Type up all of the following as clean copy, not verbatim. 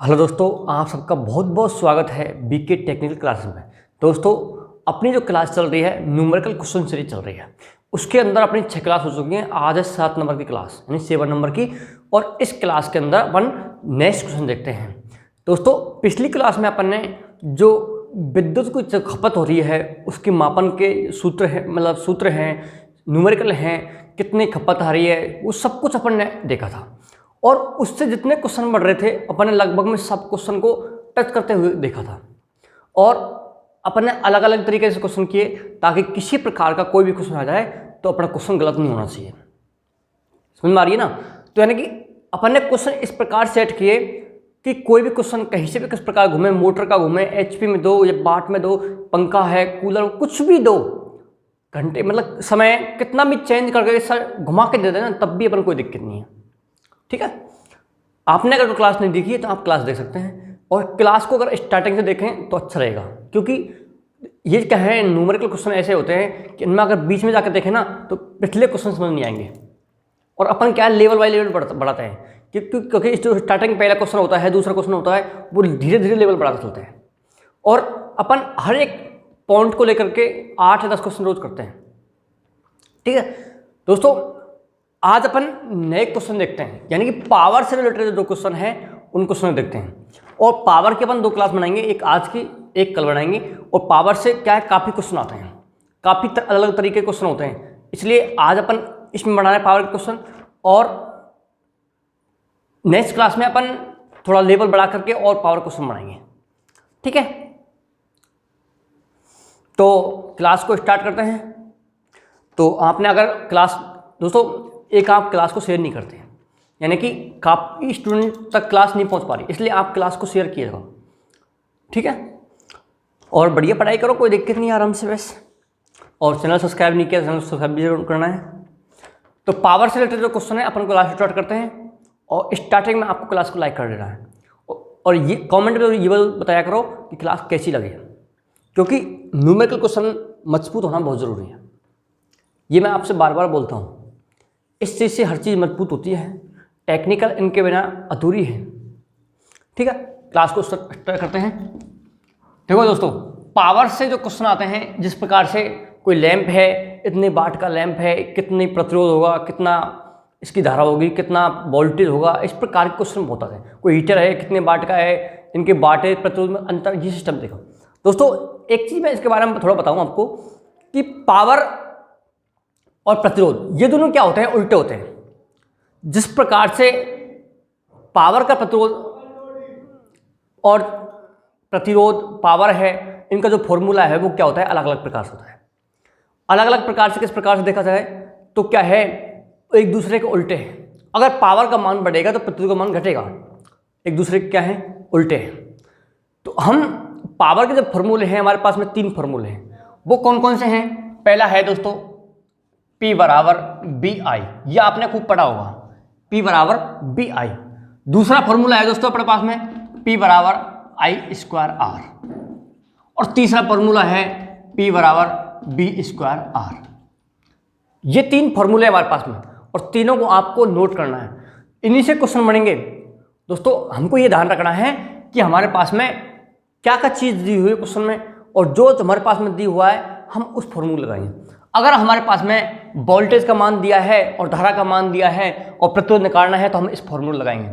Hello दोस्तों, आप सबका बहुत बहुत स्वागत है बीके टेक्निकल क्लास में। दोस्तों, अपनी जो क्लास चल रही है न्यूमेरिकल क्वेश्चन सीरीज चल रही है, उसके अंदर अपनी 6 क्लास हो चुकी हैं। आज है 7 नंबर की क्लास यानी 7 नंबर की, और इस क्लास के अंदर अपन नेक्स्ट क्वेश्चन देखते हैं। दोस्तों, पिछली क्लास में अपन ने जो विद्युत की जो खपत हो रही है उसके मापन के सूत्र हैं, मतलब सूत्र हैं, न्यूमेरिकल हैं, कितनी खपत आ रही है, वो सब कुछ अपन ने देखा था। और उससे जितने क्वेश्चन बढ़ रहे थे अपन ने लगभग में सब क्वेश्चन को टच करते हुए देखा था, और अपन ने अलग अलग तरीके से क्वेश्चन किए ताकि किसी प्रकार का कोई भी क्वेश्चन आ जाए तो अपना क्वेश्चन गलत नहीं होना चाहिए। समझ में आ रही है ना? तो यानी कि अपन ने क्वेश्चन इस प्रकार सेट किए कि कोई भी क्वेश्चन कहीं से भी किस प्रकार घूमे, मोटर का घूमे, एचपी में दो या वाट में दो, पंखा है, कूलर, कुछ भी दो, घंटे मतलब समय कितना भी चेंज करके सर घुमा के दे देना, तब भी अपन कोई दिक्कत नहीं है। ठीक है, आपने अगर क्लास नहीं देखी है तो आप क्लास देख सकते हैं, और क्लास को अगर स्टार्टिंग से देखें तो अच्छा रहेगा, क्योंकि ये क्या है, न्यूमेरिकल क्वेश्चन ऐसे होते हैं कि इनमें अगर बीच में जाकर देखें ना तो पिछले क्वेश्चन समझ नहीं आएंगे। और अपन क्या लेवल बाय लेवल बढ़ाते हैं, क्योंकि जो स्टार्टिंग पहला क्वेश्चन होता है, दूसरा क्वेश्चन होता है, वो धीरे धीरे लेवल बढ़ाते चलते हैं। और अपन हर एक पॉइंट को लेकर के 8 या 10 क्वेश्चन रोज करते हैं। ठीक है दोस्तों, आज अपन नए क्वेश्चन देखते हैं, यानी कि पावर से रिलेटेड जो क्वेश्चन है उन क्वेश्चन देखते हैं। और पावर के अपन 2 क्लास बनाएंगे, एक आज की एक कल बनाएंगे। और पावर से क्या है, काफ़ी क्वेश्चन आते हैं, काफ़ी अलग अलग तरीके के क्वेश्चन होते हैं, इसलिए आज अपन इसमें बना रहे हैं पावर के क्वेश्चन। और नेक्स्ट क्लास में अपन थोड़ा लेवल बढ़ा करके और पावर क्वेश्चन बनाएंगे। ठीक है, तो क्लास को स्टार्ट करते हैं। तो आपने अगर क्लास, दोस्तों एक आप क्लास को शेयर नहीं करते हैं, यानी कि काफ़ी स्टूडेंट तक क्लास नहीं पहुंच पा रही, इसलिए आप क्लास को शेयर कीजिएगा। ठीक है, और बढ़िया पढ़ाई करो, कोई दिक्कत नहीं, आराम से बस। और चैनल सब्सक्राइब नहीं किया, चैनल सब्सक्राइब भी जरूर करना है। तो पावर से रिलेटेड जो क्वेश्चन है अपन क्लास स्टार्ट करते हैं, और स्टार्टिंग में आपको क्लास को लाइक कर देना है, और ये कॉमेंट में ये बताया करो कि क्लास कैसी लगी, क्योंकि न्यूमेरिकल क्वेश्चन मजबूत होना बहुत ज़रूरी है। ये मैं आपसे बार बार बोलता हूँ, इस चीज़ से हर चीज़ मजबूत होती है, टेक्निकल इनके बिना अधूरी है। ठीक है, क्लास को स्टार्ट करते हैं। देखो दोस्तों, पावर से जो क्वेश्चन आते हैं, जिस प्रकार से कोई लैंप है, इतने वाट का लैंप है, कितनी प्रतिरोध होगा, कितना इसकी धारा होगी, कितना वोल्टेज होगा, इस प्रकार के क्वेश्चन बहुत आते हैं। कोई हीटर है, कितने वाट का है, इनके वाटेज प्रतिरोध में अंतर, ये सिस्टम देखो। दोस्तों एक चीज़ मैं इसके बारे में थोड़ा बताऊँ आपको कि पावर और प्रतिरोध ये दोनों क्या होते हैं, उल्टे होते हैं। जिस प्रकार से पावर का प्रतिरोध और प्रतिरोध पावर है, इनका जो फॉर्मूला है वो क्या होता है, अलग अलग प्रकार से होता है। अलग अलग प्रकार से किस प्रकार से देखा जाए तो क्या है, एक दूसरे के उल्टे हैं। अगर पावर का मान बढ़ेगा तो प्रतिरोध का मान घटेगा, एक दूसरे के क्या है, उल्टे हैं। तो हम पावर के जो फॉर्मूले हैं, हमारे पास में 3 फॉर्मूले हैं, वो कौन कौन से हैं? पहला है दोस्तों P बराबर बी आई, ये आपने खूब पढ़ा होगा, P बराबर बी आई। दूसरा फॉर्मूला है दोस्तों अपने पास में P बराबर आई स्क्वायर आर, और तीसरा फॉर्मूला है P बराबर बी स्क्वायर आर। ये 3 फॉर्मूले हमारे पास में, और तीनों को आपको नोट करना है, इन्हीं से क्वेश्चन बनेंगे। दोस्तों हमको ये ध्यान रखना है कि हमारे पास में क्या क्या चीज़ दी हुई है क्वेश्चन में, और जो हमारे पास में दी हुआ है हम उस फॉर्मूले लगाएंगे। अगर हमारे पास में वोल्टेज का मान दिया है और धारा का मान दिया है और प्रतिरोध निकालना है तो हम इस फॉर्मूला लगाएंगे।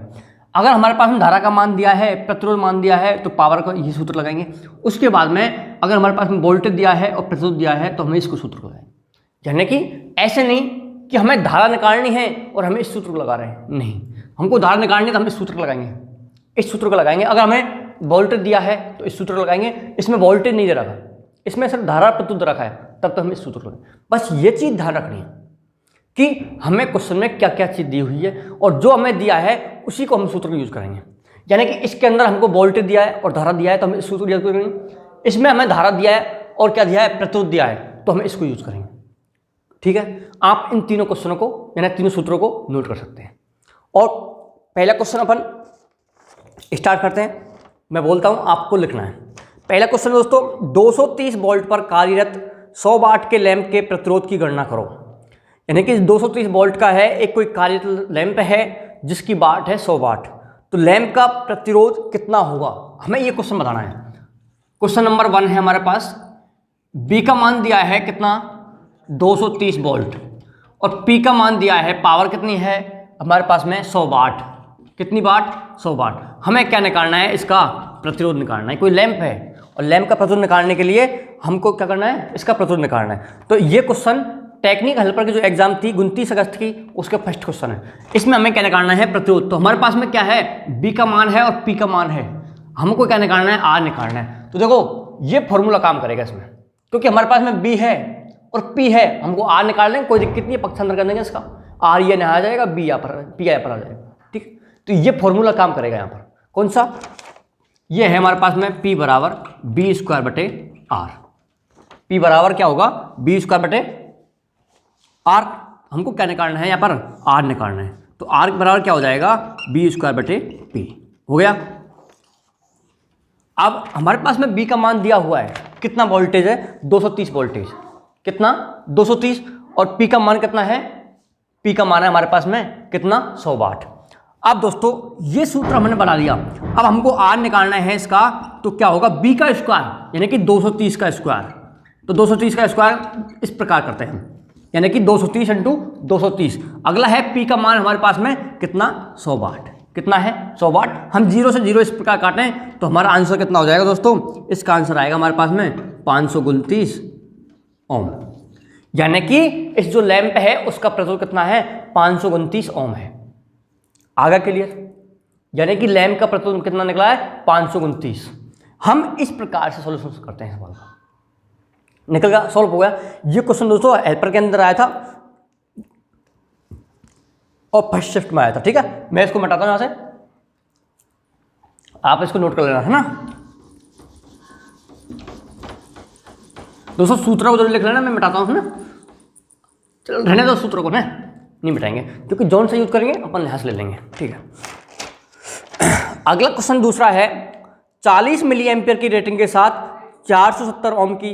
अगर हमारे पास में धारा का मान दिया है, प्रतिरोध मान दिया है, तो पावर का ये सूत्र लगाएंगे। उसके बाद में अगर हमारे पास में वोल्टेज दिया है और प्रतिरोध दिया है तो हमें इसको सूत्र लगाएंगे। यानी कि ऐसे नहीं कि हमें धारा निकालनी है और हमें इस सूत्र को लगा रहे हैं, नहीं, हमको धारा निकालनी है तो हम इस सूत्र को लगाएंगे, इस सूत्र को लगाएंगे। अगर हमें वोल्टेज दिया है तो इस सूत्र को लगाएंगे, इसमें वोल्टेज नहीं दे रखा, इसमें सिर्फ धारा प्रतिरोध रखा है, तब तो हम इस सूत्र को लगाएंगे। बस ये चीज़ ध्यान रखनी है कि हमें क्वेश्चन में क्या क्या चीज़ दी हुई है, और जो हमें दिया है उसी को हम सूत्र को यूज़ करेंगे। यानी कि इसके अंदर हमको वोल्टेज दिया है और धारा दिया है तो हम इस सूत्र को यूज़ करेंगे, इसमें हमें धारा दिया है और क्या दिया है, प्रतिरोध दिया है, तो हम इसको यूज़ करेंगे। ठीक है, आप इन तीनों क्वेश्चनों को यानी तीनों सूत्रों को नोट कर सकते हैं। और पहला क्वेश्चन अपन स्टार्ट करते हैं, मैं बोलता हूँ आपको लिखना है। पहला क्वेश्चन दोस्तों, 230 वोल्ट पर कार्यरत 100 वाट के लैंप के प्रतिरोध की गणना करो। यानी कि 230 वोल्ट का है, एक कोई कार्यरत लैंप है जिसकी वाट है 100 वाट, तो लैंप का प्रतिरोध कितना होगा, हमें ये क्वेश्चन बताना है। क्वेश्चन नंबर 1 है हमारे पास, बी का मान दिया है कितना 230 वोल्ट और पी का मान दिया है, पावर कितनी है हमारे पास में 100 वाट। कितनी वाट? 100 वाट। हमें क्या निकालना है, इसका प्रतिरोध निकालना है। कोई लैंप है और लैंप का प्रतिरोध निकालने के लिए हमको क्या करना है, इसका प्रतिरोध निकालना है। तो ये क्वेश्चन टेक्निक हेल्पर की जो एग्जाम थी 29 अगस्त की, उसके फर्स्ट क्वेश्चन है। इसमें हमें क्या निकालना है, प्रतिरोध। तो हमारे पास में क्या है, बी का मान है और पी का मान है, हमको क्या निकालना है, आर निकालना है। तो देखो ये फॉर्मूला काम करेगा इसमें, क्योंकि हमारे पास में बी है और पी है, हमको आर निकाल लेंगे, कोई दिक्कत नहीं है, पक्ष अंदर कर देंगे इसका, आर ये यहाँ आ जाएगा, बी यहाँ पर, पी यहाँ पर आ जाएगा। ठीक, तो ये फॉर्मूला काम करेगा यहाँ पर। कौन सा? ये है हमारे पास में P बराबर बी स्क्वायर बटे आर। P बराबर क्या होगा, बी स्क्वायर बटे आर। हमको क्या निकालना है, यहाँ पर आर निकालना है। तो आर बराबर क्या हो जाएगा, बी स्क्वायर बटे पी। हो गया। अब हमारे पास में बी का मान दिया हुआ है, कितना वोल्टेज है, 230 वोल्टेज। कितना? 230। और पी का मान कितना है, पी का मान है हमारे पास में कितना, 100 वाट। अब दोस्तों ये सूत्र हमने बना लिया। अब हमको आर निकालना है इसका, तो क्या होगा, बी का स्क्वायर यानी कि 230 का स्क्वायर। तो 230 का स्क्वायर इस प्रकार करते हैं हम, यानी कि 230 इंटू 230। अगला है पी का मान हमारे पास में कितना, 100 वाट। कितना है, 100 वाट। हम 0 से 0 इस प्रकार काटें तो हमारा आंसर कितना हो जाएगा दोस्तों, इसका आंसर आएगा हमारे पास में 529 ओम। यानी कि इस जो लैंप है उसका प्रतिरोध कितना है, 529 ओम है। आगे क्लियर? यानी कि लैंप का प्रतिरोध कितना निकला है, 529। हम इस प्रकार से सॉल्यूशन करते हैं सवाल का। निकल गया, सॉल्व हो गया। ये क्वेश्चन दोस्तों हेल्पर के अंदर आया था और फर्स्ट शिफ्ट में आया था। ठीक है, मैं इसको मिटाता हूं यहां से, आप इसको नोट कर लेना है ना दोस्तों। सूत्र को जरूर लिख लेना, मैं मिटाता हूं ना। चलो रहने दो सूत्र को, ना नहीं मिटाएंगे क्योंकि जौन से यूज करेंगे अपन यहां से ले लेंगे। ठीक है, अगला क्वेश्चन दूसरा है, 40 मिली एम्पियर की रेटिंग के साथ 470 ओम की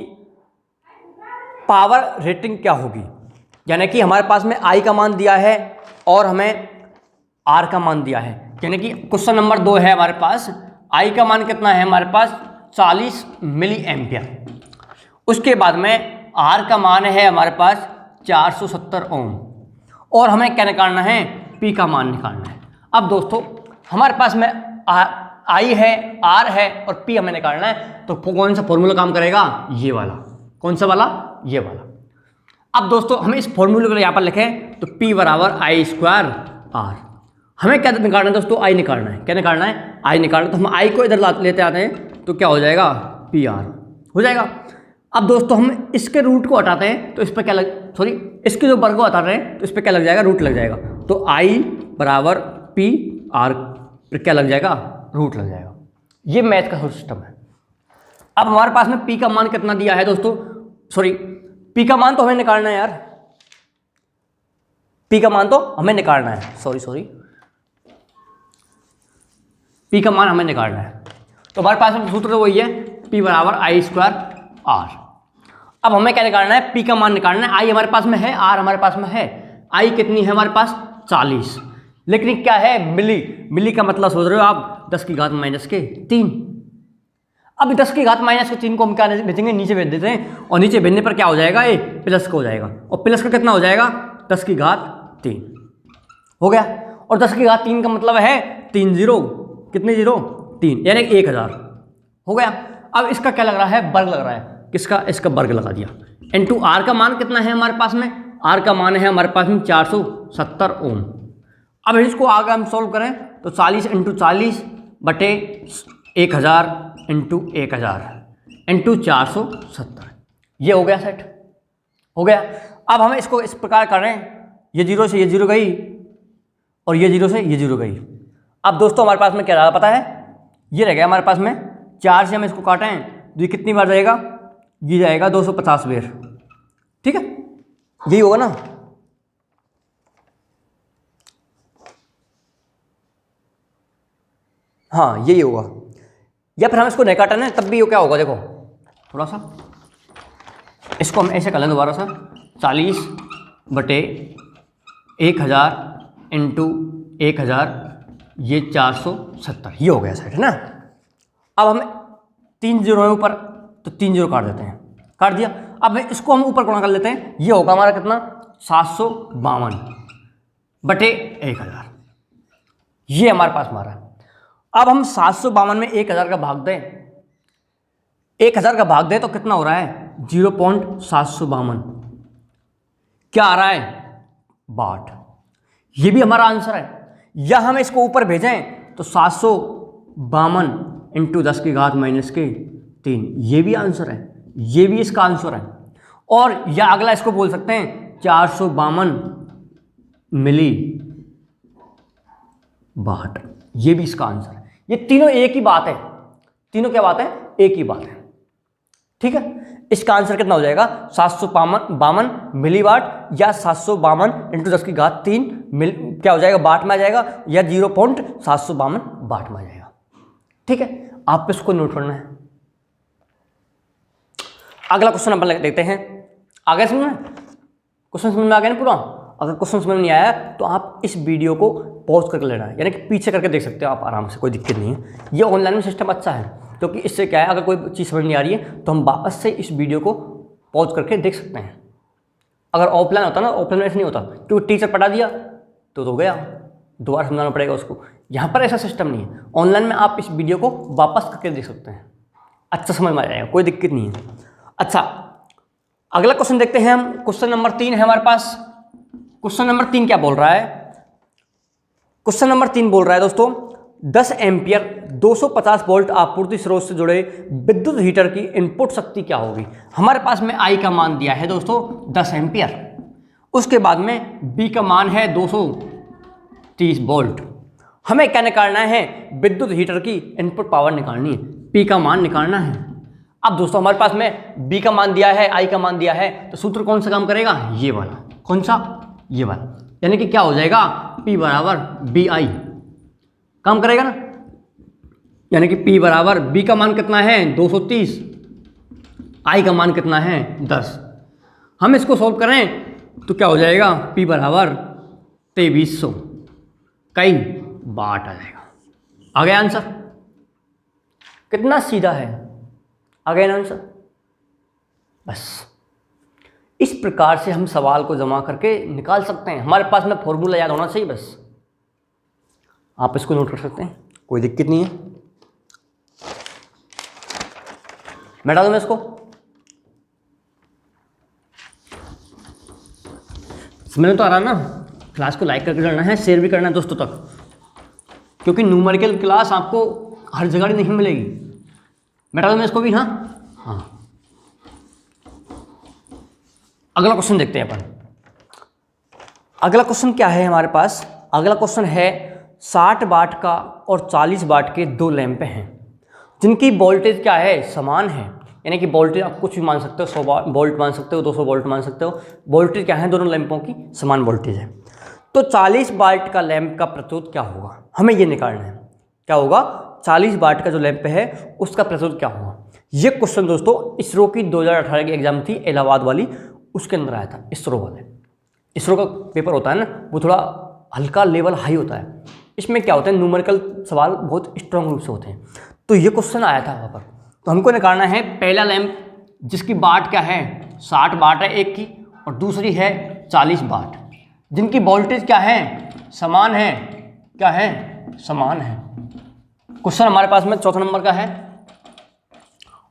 पावर रेटिंग क्या होगी। यानी कि हमारे पास में आई का मान दिया है और हमें आर का मान दिया है। यानी कि क्वेश्चन नंबर 2 है हमारे पास, आई का मान कितना है हमारे पास, 40 मिली एम्पियर। उसके बाद में आर का मान है हमारे पास 470 ओम और हमें क्या निकालना है, पी का मान निकालना है। अब दोस्तों हमारे पास में आई है, आर है और पी हमें निकालना है। तो कौन सा फॉर्मूला काम करेगा, ये वाला। कौन सा वाला, ये वाला। अब दोस्तों हमें इस फॉर्मूले को यहाँ पर लिखें तो P बराबर आई स्क्वायर आर। हमें क्या निकालना है दोस्तों, आई निकालना है। क्या निकालना है, आई निकालना। तो हम आई को इधर लेते आते हैं तो क्या हो जाएगा, पी आर हो जाएगा। अब दोस्तों हम इसके रूट को हटाते हैं तो इस पर क्या इसके जो वर्ग को हटा रहे हैं तो इस पर क्या लग जाएगा, रूट लग जाएगा। तो आई बराबर पी आर पर क्या लग जाएगा, रूट लग जाएगा। ये मैथ का सिस्टम है। अब हमारे पास में पी का मान कितना दिया है दोस्तों, पी का मान तो हमें निकालना है यार, पी का मान तो हमें निकालना है, पी का मान हमें निकालना है। तो हमारे पास में सूत्र तो वही है, पी बराबर आई स्क्वायर आर। अब हमें क्या निकालना है, पी का मान निकालना है। आई हमारे पास में है, आर हमारे पास में है। आई कितनी है हमारे पास, 40। लेकिन क्या है, मिली का मतलब सोच रहे हो आप, 10 की घात माइनस के 3। अब 10 की घात माइनस के 3 को हम क्या भेजेंगे, नीचे भेज देते हैं और नीचे भेजने पर क्या हो जाएगा, ये प्लस का हो जाएगा। और प्लस का कितना हो जाएगा, 10 की घात 3 हो गया। और 10 की घात 3 का मतलब है 3 जीरो, कितने जीरो, 3, यानी 1000 हो गया। अब इसका क्या लग रहा है, वर्ग लग रहा है। किसका, इसका वर्ग लगा दिया। इनटू आर का मान कितना है हमारे पास में, आर का मान है हमारे पास में 470 ओम। अब इसको आगे हम सॉल्व करें तो 40 इंटू 40 बटे 1000 इंटू 1000 इंटू 470, ये हो गया सेट, हो गया। अब हम इसको इस प्रकार करें, ये 0 से ये 0 गई और ये 0 से ये 0 गई। अब दोस्तों हमारे पास में क्या रहा पता है, ये रह गया हमारे पास में 4 से हम इसको काटें तो ये कितनी बार जाएगा, ये जाएगा 250 बार। ठीक है, यही होगा ना। हाँ यही होगा, या फिर हम इसको नहीं काटें तब भी ये क्या होगा, देखो थोड़ा सा इसको हम ऐसे कर लें दोबारा सा, 40 बटे 1000 इंटू 1000 ये 470, ये हो गया सेट, है ना। अब हमें 3 जीरो है ऊपर, तो 3 जीरो काट देते हैं, काट दिया। अब इसको हम ऊपर गुणा कर लेते हैं, ये होगा हमारा कितना, 752 बटे 1000, ये हमारे पास मारा। अब हम 752 में 1000 का भाग दें, 1000 का भाग दें तो कितना हो रहा है, 0.752, क्या आ रहा है, 62। ये भी हमारा आंसर है। या हम इसको ऊपर भेजें तो 752 इंटू 10 की घात -3, ये भी आंसर है, ये भी इसका आंसर है। और या अगला इसको बोल सकते हैं 452 मिली वाट, ये भी इसका आंसर है। ये तीनों एक ही बात है, तीनों क्या बात है, एक ही बात है, ठीक है। इसका आंसर कितना हो जाएगा, 752 मिलीवाट या 752 इंटू 10 की घात 3 क्या हो जाएगा, वाट में आ जाएगा, या 0.752 वाट में आ जाएगा, ठीक है। आप इसको नोट करना है। अगला क्वेश्चन अपन देखते हैं। आगे समझ में, क्वेश्चन समझ में आ गया ना पूरा। अगर क्वेश्चन समझ में नहीं आया तो आप इस वीडियो को पॉज करके लेना है, यानी कि पीछे करके देख सकते हो आप आराम से, कोई दिक्कत नहीं है। ये ऑनलाइन में सिस्टम अच्छा है, क्योंकि इससे क्या है, अगर कोई चीज़ समझ नहीं आ रही है तो हम वापस से इस वीडियो को पॉज करके देख सकते हैं। अगर ऑफलाइन होता ना, ऑफलाइन में ऐसा नहीं होता, क्योंकि टीचर पढ़ा दिया तो गया, दोबारा समझाना पड़ेगा उसको। यहाँ पर ऐसा सिस्टम नहीं है, ऑनलाइन में आप इस वीडियो को वापस करके देख सकते हैं, अच्छा समझ में आ जाएगा, कोई दिक्कत नहीं है। अच्छा, अगला क्वेश्चन देखते हैं हम। क्वेश्चन नंबर 3 है हमारे पास। क्वेश्चन नंबर 3 क्या बोल रहा है, क्वेश्चन नंबर 3 बोल रहा है दोस्तों, 10 एम्पियर 250 वोल्ट आपूर्ति स्रोत से जुड़े विद्युत हीटर की इनपुट शक्ति क्या होगी। हमारे पास में आई का मान दिया है दोस्तों 10 एम्पियर, उसके बाद में बी का मान है 230 वोल्ट। हमें क्या निकालना है, विद्युत हीटर की इनपुट पावर निकालनी है, पी का मान निकालना है। अब दोस्तों हमारे पास में बी का मान दिया है, आई का मान दिया है, तो सूत्र कौन सा काम करेगा, ये वाला। कौन सा, ये वाला, यानी कि क्या हो जाएगा, P बराबर बी आई काम करेगा ना, यानी कि P बराबर B का मान कितना है 230, I का मान कितना है 10। हम इसको सॉल्व करें तो क्या हो जाएगा, P बराबर 2300 कई वाट आ जाएगा। आ गया आंसर, कितना सीधा है, आ गया ना आंसर। बस इस प्रकार से हम सवाल को जमा करके निकाल सकते हैं। हमारे पास में फॉर्मूला याद होना चाहिए, बस आप इसको नोट कर सकते हैं, कोई दिक्कत नहीं है। मैं डालूँ मैं इसको, समझ में तो आ रहा ना। क्लास को लाइक करके डालना है, शेयर भी करना है दोस्तों तक, क्योंकि न्यूमेरिकल क्लास आपको हर जगह नहीं मिलेगी। मैं डालूँ मैं इसको भी, हाँ। अगला क्वेश्चन देखते हैं अपन। अगला क्वेश्चन क्या है हमारे पास, अगला क्वेश्चन है 60 वाट का और 40 वाट के 2 लैंप हैं जिनकी वोल्टेज क्या है, समान है। यानी कि वोल्टेज आप कुछ भी मान सकते हो, 100 वोल्ट मान सकते हो, 200 वोल्ट मान सकते हो, वोल्टेज क्या है, दोनों लैंपों की समान वोल्टेज है। तो 40 वाट का लैंप का प्रतिरोध क्या होगा, हमें ये निकालना है। क्या होगा, 40 वाट का जो लैंप है उसका प्रतिरोध क्या होगा। ये क्वेश्चन दोस्तों इसरो की 2018 की एग्जाम थी, इलाहाबाद वाली, उसके अंदर आया था। इसरो वाले, इसरो का पेपर होता है ना, वो थोड़ा हल्का लेवल हाई होता है। इसमें क्या होता है, न्यूमेरिकल सवाल बहुत स्ट्रांग रूप से होते हैं। तो ये क्वेश्चन आया था वहाँ पर। तो हमको निकालना है पहला लैंप जिसकी वाट क्या है 60 वाट है एक की, और दूसरी है 40 वाट, जिनकी वोल्टेज क्या है, समान है। क्या है, समान है। क्वेश्चन हमारे पास में 4 नंबर का है।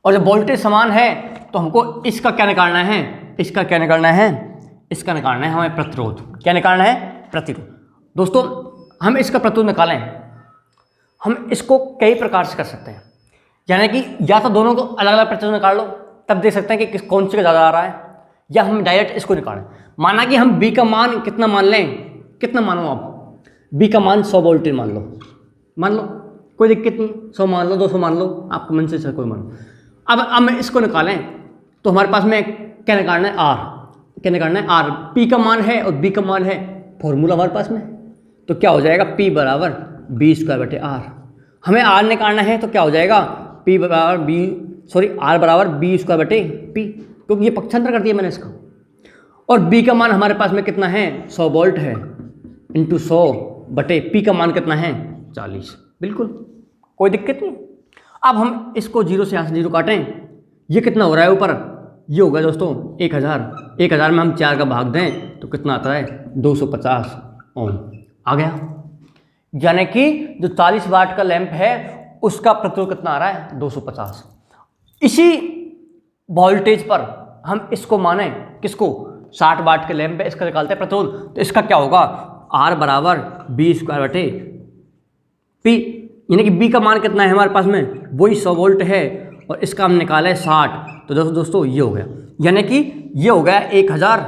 और जब वोल्टेज समान है तो हमको इसका क्या निकालना है, इसका क्या निकालना है, इसका निकालना है हमें प्रतिरोध। क्या निकालना है, प्रतिरोध। दोस्तों हम इसका प्रतिरोध निकालें, हम इसको कई प्रकार से कर सकते हैं। यानी कि या तो दोनों को अलग अलग प्रतिरोध निकाल लो, तब देख सकते हैं कि कौन सी का ज़्यादा आ रहा है, या हम डायरेक्ट इसको निकालें। माना कि हम बी का मान कितना मान लें, कितना मानो आप, बी का मान 100 वोल्टेज मान लो, कोई दिक्कत नहीं, 100 मान लो, 200 मान लो, आपको मन से कोई मान लो। अब हम इसको निकालें तो हमारे पास में क्या निकालना है, आर। क्या निकालना है, आर। पी का मान है और बी का मान है, फॉर्मूला हमारे पास में, तो क्या हो जाएगा, पी बराबर बी स्क्वायर बटे आर। हमें आर निकालना है तो क्या हो जाएगा, पी बराबर आर बराबर बी स्क्वायर बटे पी, क्योंकि ये पक्षांतर कर दिया मैंने इसका। और बी का मान हमारे पास में कितना है, 100 वोल्ट है, इंटू 100 बटे पी का मान कितना है 40, बिल्कुल कोई दिक्कत नहीं। अब हम इसको 0 से यहाँ से 0 काटें, ये कितना हो रहा है ऊपर, ये हो गया दोस्तों 1000। 1000 में हम 4 का भाग दें तो कितना आता है 250 ओम आ गया। यानी कि जो 40 वाट का लैंप है उसका प्रतिरोध कितना आ रहा है 250। इसी वोल्टेज पर हम इसको माने, किसको, 60 वाट के लैंप है, इसका निकालते हैं प्रतिरोध, तो इसका क्या होगा R बराबर B²/P, यानी कि B का मान कितना है हमारे पास में, वही 100 वोल्ट है और इसका हम निकाला है 60, तो दोस्तों ये हो गया। यानी कि ये हो गया 1000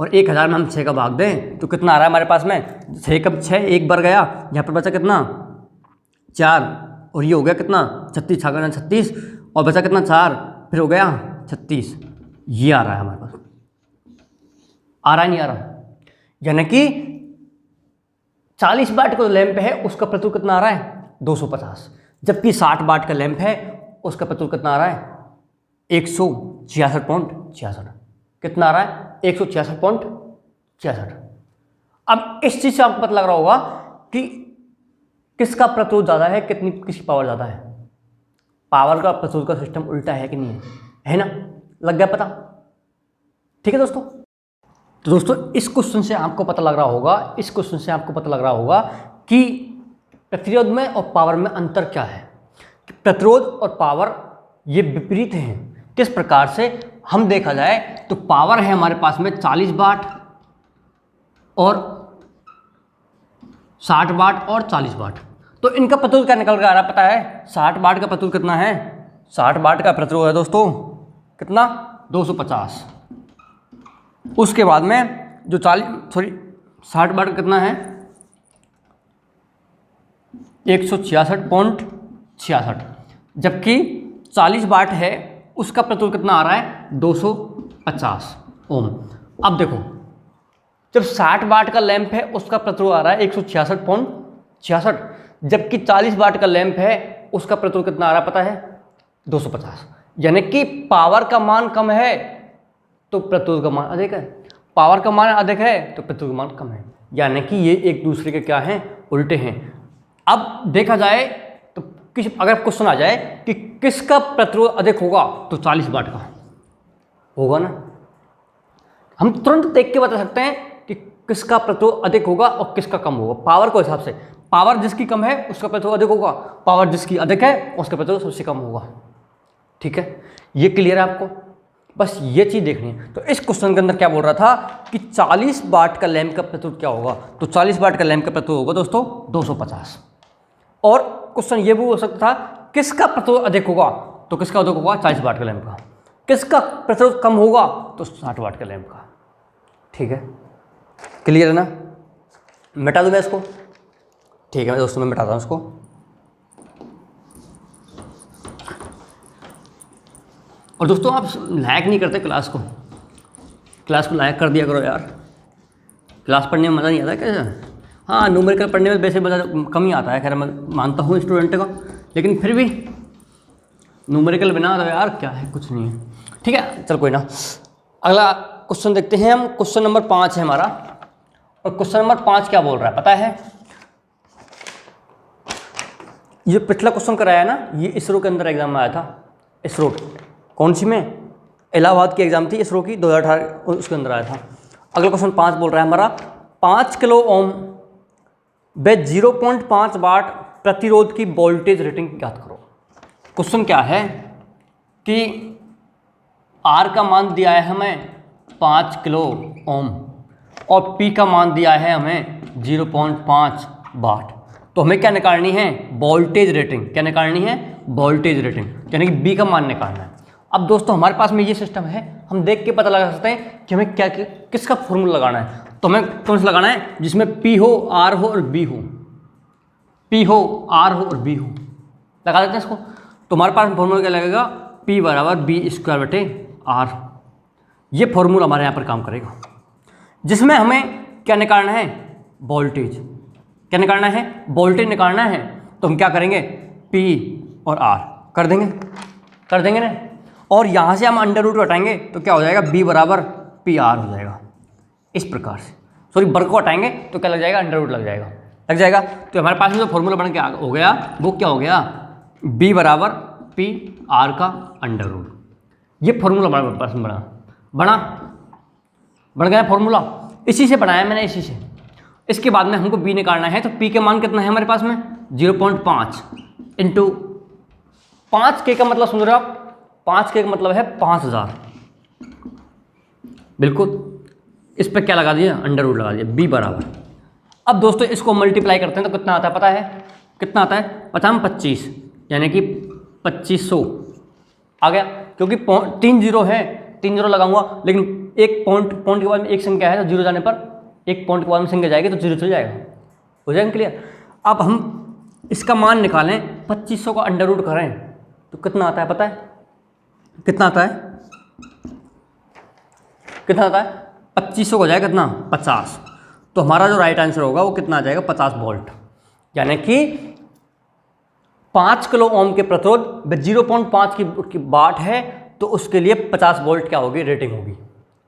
और 1000 में हम 6 का भाग दें तो कितना आ रहा है हमारे पास में, 6 का 6 एक बार गया, यहाँ पर बचा कितना 4, और ये हो गया कितना 36, 36 और बचा कितना 4, फिर हो गया 36, ये आ रहा है हमारे पास। आ रहा है नहीं आ रहा, यानी कि 40 वाट का लैंप है उसका प्रतिरोध कितना आ रहा है 250, जबकि 60 वाट का लैंप है उसका प्रतिरोध कितना आ रहा है 166.66। कितना आ रहा है 166.66। अब इस चीज से आपको पता लग रहा होगा कि किसका प्रतिरोध ज़्यादा है, किसकी पावर ज़्यादा है। पावर का प्रतिरोध का सिस्टम उल्टा है कि नहीं है ना, लग गया पता। ठीक है दोस्तों, तो दोस्तों इस क्वेश्चन से आपको पता लग रहा होगा, कि प्रतिरोध में और पावर में अंतर क्या है। प्रतिरोध और पावर ये विपरीत हैं। किस प्रकार से, हम देखा जाए तो पावर है हमारे पास में 40 वाट और 60 वाट और 40 वाट, तो इनका प्रतिरोध क्या निकल कर आ रहा है पता है, 60 वाट का प्रतिरोध कितना है, 60 वाट का प्रतिरोध है दोस्तों कितना 250। उसके बाद में जो 60 वाट का कितना है 166.66, जबकि 40 वाट है उसका प्रतिरोध कितना आ रहा है 250 ओम। अब देखो जब 60 वाट का लैंप है उसका प्रतिरोध आ रहा है 166.66, जबकि 40 वाट का लैंप है उसका प्रतिरोध कितना आ रहा है पता है 250। यानी कि पावर का मान कम है तो प्रतिरोध का मान अधिक है, पावर का मान अधिक है तो प्रतिरोध का मान कम है, यानी कि ये एक दूसरे के क्या हैं, उल्टे हैं। अब देखा जाए तो अगर क्वेश्चन आ जाए कि किसका प्रतिरोध अधिक होगा तो 40 वाट का होगा ना, हम तुरंत देख के बता सकते हैं कि किसका प्रतिरोध अधिक होगा और किसका कम होगा। पावर के हिसाब से, पावर जिसकी कम है उसका प्रतिरोध अधिक होगा, पावर जिसकी अधिक है उसका प्रतिरोध सबसे कम होगा। ठीक है, ये क्लियर है आपको, बस ये चीज़ देखनी है। तो इस क्वेश्चन के अंदर क्या बोल रहा था कि 40 वाट का लैंप का प्रतिरोध क्या होगा, तो 40 वाट का लैंप का प्रतिरोध होगा दोस्तों 250। और क्वेश्चन ये भी हो सकता था किसका प्रतिरोध अधिक होगा, तो किसका अधिक होगा 40 वाट का लैंप का, किसका प्रतिरोध कम होगा तो 60 वाट का लैंप का। ठीक है, क्लियर है ना, मिटा दूँ मैं इसको। ठीक है दोस्तों, मैं मिटाता हूँ इसको। और दोस्तों आप लायक नहीं करते क्लास को लायक कर दिया करो यार। क्लास पढ़ने में मज़ा नहीं आता है कैसे, हाँ न्यूमेरिकल पढ़ने में वैसे मज़ा कम ही आता है, खैर मैं मानता हूँ स्टूडेंट का, लेकिन फिर भी न्यूमेरिकल बिना तो यार क्या है, कुछ नहीं है। ठीक है, चल कोई ना, अगला क्वेश्चन देखते हैं हम। क्वेश्चन नंबर 5 है हमारा, और क्वेश्चन नंबर 5 क्या बोल रहा है पता है, ये पिछला क्वेश्चन कराया है ना, ये इसरो के अंदर एग्जाम में आया था। इसरो कौन सी में, इलाहाबाद की एग्जाम थी इसरो की 2018, उसके अंदर आया था। अगला क्वेश्चन 5 बोल रहा है हमारा, 5 किलो ओम व 0.5 वाट प्रतिरोध की वोल्टेज रेटिंग ज्ञात करो। क्वेश्चन क्या है कि आर का मान दिया है हमें 5 किलो ओम और पी का मान दिया है हमें 0.5 वाट, तो हमें क्या निकालनी है, वोल्टेज रेटिंग। क्या निकालनी है, वोल्टेज रेटिंग, यानी कि बी का मान निकालना है। अब दोस्तों हमारे पास में ये सिस्टम है, हम देख के पता लगा सकते हैं कि हमें क्या किसका फॉर्मूला लगाना है। तो हमें कौन सा लगाना है, जिसमें पी हो, आर हो और बी हो, पी हो, आर हो और बी हो, लगा देते हैं इसको। तो हमारे पास फॉर्मूला क्या लगेगा, पी बराबर B²/R। ये फॉर्मूला हमारे यहाँ पर काम करेगा, जिसमें हमें क्या निकालना है, वोल्टेज। क्या निकालना है, वोल्टेज निकालना है। तो हम क्या करेंगे, P और R कर देंगे ना, और यहाँ से हम अंडर रूट हटाएंगे तो क्या हो जाएगा, B बराबर PR हो जाएगा। इस प्रकार से, सॉरी वर्ग को हटाएंगे तो क्या लग जाएगा, अंडर रूट लग जाएगा। लग जाएगा। तो हमारे पास में जो फॉर्मूला बन के हो गया वो क्या हो गया, B बराबर P R का अंडर रूट। ये फॉर्मूला हमारे पास में बन गया फॉर्मूला, इसी से बनाया मैंने, इसी से। इसके बाद में हमको B निकालना है, तो P के मान कितना है हमारे पास में 0.5 इंटू 5K का मतलब सुन रहे हो आप, 5K का मतलब है 5000। बिल्कुल, इस पर क्या लगा दिया, अंडर रूट लगा दिया, B बराबर। अब दोस्तों इसको मल्टीप्लाई करते हैं तो कितना आता है पता है, कितना आता है 50 यानी कि 2500 आ गया। क्योंकि 3 जीरो है, 3 जीरो लगाऊंगा, लेकिन एक पॉइंट के बाद में एक संख्या है, तो जीरो जाने पर एक पॉइंट के बाद में संख्या जाएगी तो जीरो चल जाएगा। हो जाएगा क्लियर। अब हम इसका मान निकालें, 2500 का अंडर रूट करें तो कितना आता है पता है, कितना आता है, 2500 हो जाएगा कितना 50। तो हमारा जो राइट आंसर होगा वो कितना आ जाएगा 50 वोल्ट, यानी कि 5 किलो ओम के प्रतिरोध 0.5 की वाट है, तो उसके लिए 50 वोल्ट क्या होगी, रेटिंग होगी,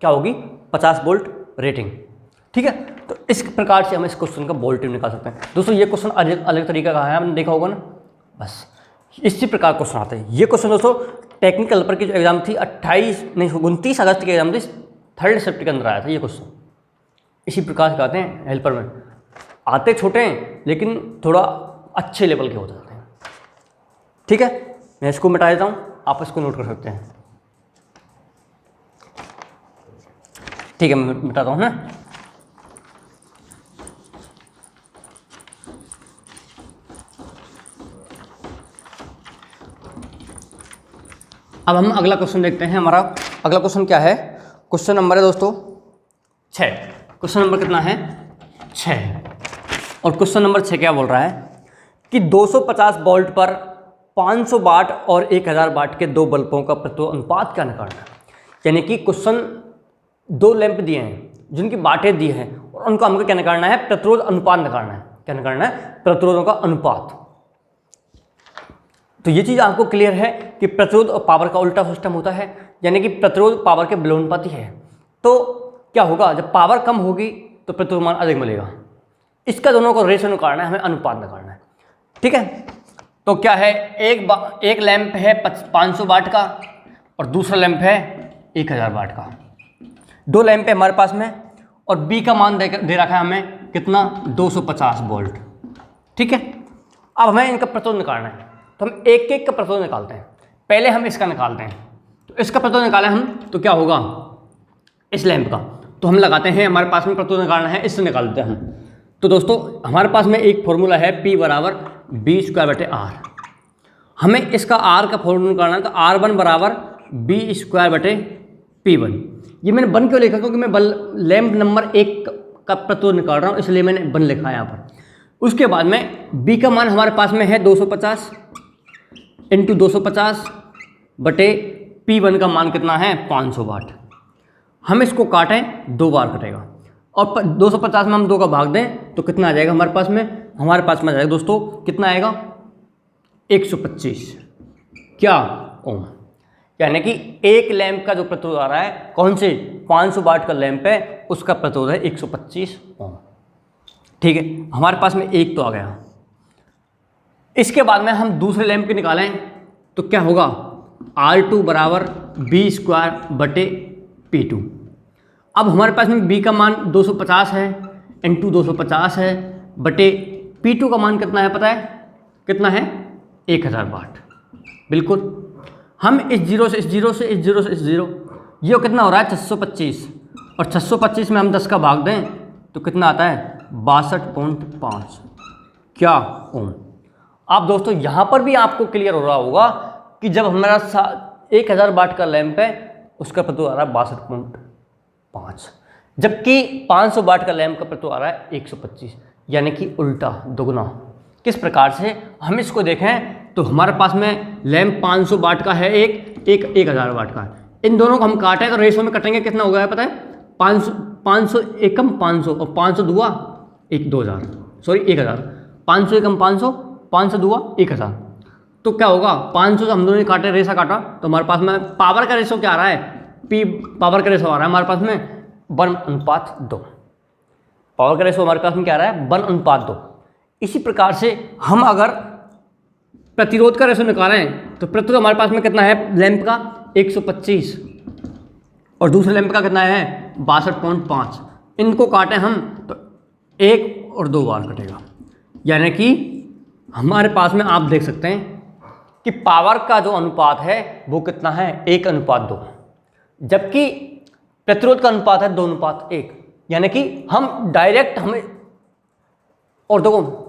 क्या होगी 50 वोल्ट रेटिंग। ठीक है, तो इस प्रकार से हम इस क्वेश्चन का वोल्टेज निकाल सकते हैं। दोस्तों ये क्वेश्चन अलग तरीका का है, हमने देखा होगा ना, बस इसी प्रकार क्वेश्चन आते हैं। ये क्वेश्चन दोस्तों टेक्निकल पर की जो एग्जाम थी 29 अगस्त की एग्जाम थी, 3rd शिफ्ट के अंदर आया था ये क्वेश्चन। इसी प्रकार से आते हैं हेल्पर में, आते छोटे हैं लेकिन थोड़ा अच्छे लेवल के हो जाते हैं। ठीक है, मैं इसको मिटा देता हूँ, आप इसको नोट कर सकते हैं। ठीक है, मैं मिटाता हूँ ना। अब हम अगला क्वेश्चन देखते हैं। हमारा अगला क्वेश्चन क्या है, क्वेश्चन नंबर है दोस्तों 6। क्वेश्चन नंबर कितना है 6। और क्वेश्चन नंबर 6 क्या बोल रहा है कि 250 वोल्ट पर 500 वाट और 1000 वाट के दो बल्बों का प्रतिरोध अनुपात क्या निकालना है। यानी कि क्वेश्चन 2 लैंप दिए हैं जिनकी वाटें दी हैं और उनको हमको क्या निकालना है, प्रतिरोध अनुपात निकालना है। क्या निकालना है, प्रतिरोधों का अनुपात। तो ये चीज़ आपको क्लियर है कि प्रतिरोध और पावर का उल्टा सिस्टम होता है, यानी कि प्रतिरोध पावर के बलोनुपाती है। तो क्या होगा, जब पावर कम होगी तो प्रतिरोध मान अधिक मिलेगा। इसका दोनों को रेशो निकालना है, हमें अनुपात निकालना है। ठीक है, तो क्या है, एक लैंप है 500 वाट का और दूसरा लैंप है 1000 वाट का। 2 लैंप है हमारे पास में और B का मान दे रखा है हमें कितना 250 वोल्ट। ठीक है, अब हमें इनका प्रतिरोध निकालना है, तो हम एक एक का प्रतिरोध निकालते हैं। पहले हम इसका निकालते हैं, तो इसका प्रतिरोध निकालें हम तो क्या होगा, इस लैंप का, तो हम लगाते हैं, हमारे पास में प्रतिरोध निकालना है, इससे निकाल देते हैं हम। तो दोस्तों हमारे पास में एक फॉर्मूला है P बराबर B²/R। हमें इसका R का फॉर्मूला निकालना है, तो R1 बराबर B²/P1। ये मैंने 1 क्यों लिखा, क्योंकि मैं लैंप नंबर 1 का प्रतिरोध निकाल रहा हूँ, इसलिए मैंने 1 लिखा है यहाँ पर। उसके बाद में B का मान हमारे पास में है 250 इंटू 250 बटे P1 का मान कितना है 500 वाट। हम इसको काटें, 2 बार कटेगा और 250 में हम 2 का भाग दें तो कितना आ जाएगा हमारे पास में, आ जाएगा दोस्तों कितना आएगा 125 क्या ओम। यानी कि एक लैंप का जो प्रतिरोध आ रहा है, कौन से 500 वाट का लैंप है, उसका प्रतिरोध है 125 ओम। ठीक है, हमारे पास में एक तो आ गया। इसके बाद में हम दूसरे लैंप के निकालें तो क्या होगा, R2 बराबर B²/P2। अब हमारे पास में B का मान 250 है इंटू 250 है बटे P2 का मान कितना है पता है, कितना है 1000 वाट। बिल्कुल, हम इस जीरो से इस जीरो से इस जीरो से इस जीरो, ये कितना हो रहा है 625 और 625 में हम 10 का भाग दें तो कितना आता है 62.5 क्या ओम। आप दोस्तों यहाँ पर भी आपको क्लियर हो रहा होगा कि जब हमारा 1000 वाट का लैंप है उसका प्रतिरोध आ रहा है 62.5, जबकि 500 वाट का लैंप का प्रतिरोध आ रहा है 125, यानी कि उल्टा दुगना। किस प्रकार से हम इसको देखें तो हमारे पास में लैंप 500 वाट का है, एक 1000 वाट का है। इन दोनों को हम काटें तो रेशो में कटेंगे, कितना हो गया है पता है 500 एकम 500 और 500 दुआ 2000 सॉरी 1000, 500 एकम 500 500 दुआ 1000। तो क्या होगा 500 से हम दोनों ने काटे, रेशा काटा तो हमारे पास में पावर का रेशो क्या आ रहा है, P पावर का रेशो आ रहा है हमारे पास में 1:2। पावर का रेशो हमारे पास में क्या आ रहा है 1:2। इसी प्रकार से हम अगर प्रतिरोध का रेशो निकालें तो प्रतिरोध हमारे पास में कितना है लैंप का 125 और दूसरे लैंप का कितना है 62.5। इनको काटें हम तो 1 और 2 बार कटेगा, यानी कि हमारे पास में आप देख सकते हैं कि पावर का जो अनुपात है वो कितना है 1:2, जबकि प्रतिरोध का अनुपात है 2:1। यानी कि हम डायरेक्ट हमें, और देखो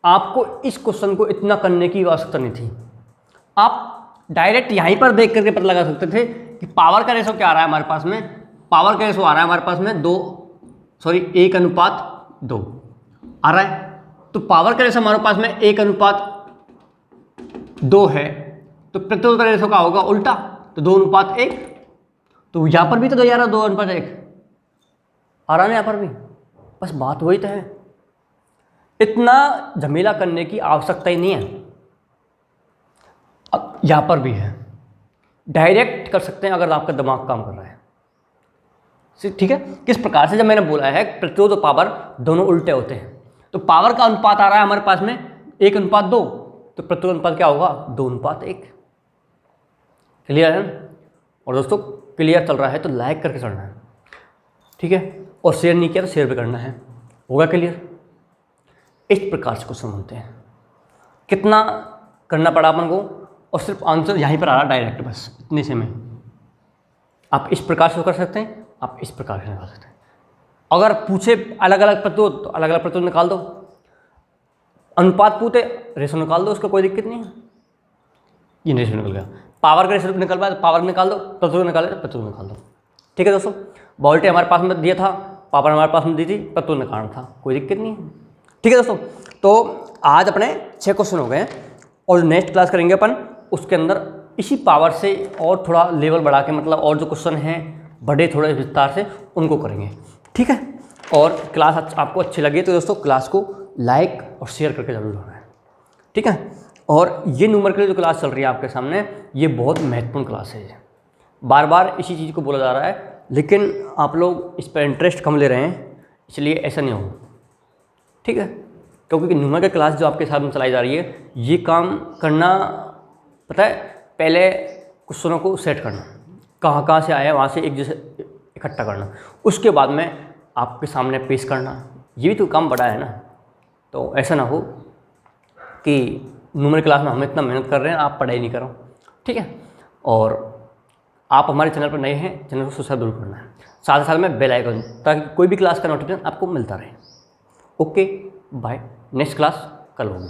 आपको इस क्वेश्चन को इतना करने की आवश्यकता नहीं थी, आप डायरेक्ट यहीं पर देख करके पता लगा सकते थे कि पावर का रेशो क्या आ रहा है हमारे पास में। पावर का रेशो आ रहा है हमारे पास में 1:2 आ रहा है। तो पावर का रेशो हमारे पास में 1:2 है, तो प्रतिरोध का रेशो का होगा उल्टा, तो 2:1। तो यहाँ पर भी तो 2:1 आ रहा है, यहाँ पर भी बस बात वही तो है। इतना झमेला करने की आवश्यकता ही नहीं है। अब यहाँ पर भी है, डायरेक्ट कर सकते हैं अगर आपका दिमाग काम कर रहा है। ठीक है, किस प्रकार से, जब मैंने बोला है प्रतिरोध और पावर दोनों उल्टे होते हैं, तो पावर का अनुपात आ रहा है हमारे पास में 1:2, तो प्रतिरोध अनुपात क्या होगा 2:1। क्लियर है? और दोस्तों क्लियर चल रहा है तो लाइक करके चलना है, ठीक है, और शेयर नहीं किया तो शेयर भी करना है। होगा क्लियर? इस प्रकार से क्वेश्चन बनते हैं। कितना करना पड़ा अपन को, और सिर्फ आंसर यहीं पर आ रहा डायरेक्ट, बस इतने से में आप इस प्रकार से कर सकते हैं, आप इस प्रकार से निकाल सकते हैं। अगर पूछे अलग अलग प्रतिरोध तो अलग अलग प्रतिरोध निकाल दो, अनुपात पूछे रेशो निकाल दो, उसका कोई दिक्कत नहीं है। ये रेशो निकल गया, पावर का रेशो निकल पाया तो पावर निकाल दो, प्रतिरोध निकाले तो प्रतिरोध निकाल दो। ठीक है दोस्तों, वोल्टेज हमारे पास में दिया था, पावर हमारे पास में दी थी, प्रतिरोध निकालना था, कोई दिक्कत नहीं है। ठीक है दोस्तों, तो आज अपने 6 क्वेश्चन हो गए हैं, और नेक्स्ट क्लास करेंगे अपन उसके अंदर इसी पावर से और थोड़ा लेवल बढ़ा के, मतलब और जो क्वेश्चन हैं बड़े थोड़े विस्तार से उनको करेंगे। ठीक है, और क्लास आपको अच्छी लगी तो दोस्तों क्लास को लाइक और शेयर करके जरूर जाना है। ठीक है, और ये न्यूमेरिकल जो क्लास चल रही है आपके सामने, ये बहुत महत्वपूर्ण क्लास है। बार बार इसी चीज़ को बोला जा रहा है, लेकिन आप लोग इस पर इंटरेस्ट कम ले रहे हैं, इसलिए ऐसा नहीं हो। ठीक है, क्योंकि न्यूमेरिकल क्लास जो आपके साथ में चलाई जा रही है, ये काम करना पता है, पहले क्वेश्चनों को सेट करना, कहाँ कहाँ से आया वहाँ से एक जैसे इकट्ठा करना, उसके बाद में आपके सामने पेश करना, ये भी तो काम बड़ा है ना। तो ऐसा ना हो कि न्यूमेरिकल क्लास में हम इतना मेहनत कर रहे हैं, आप पढ़ाई नहीं करो। ठीक है, और आप हमारे चैनल पर नए हैं, चैनल को सब्सक्राइब जरूर करना है, साथ ही साथ में बेल आइकन, ताकि कोई भी क्लास का नोटिफिकेशन आपको मिलता रहे। ओके बाय, नेक्स्ट क्लास कल होगी।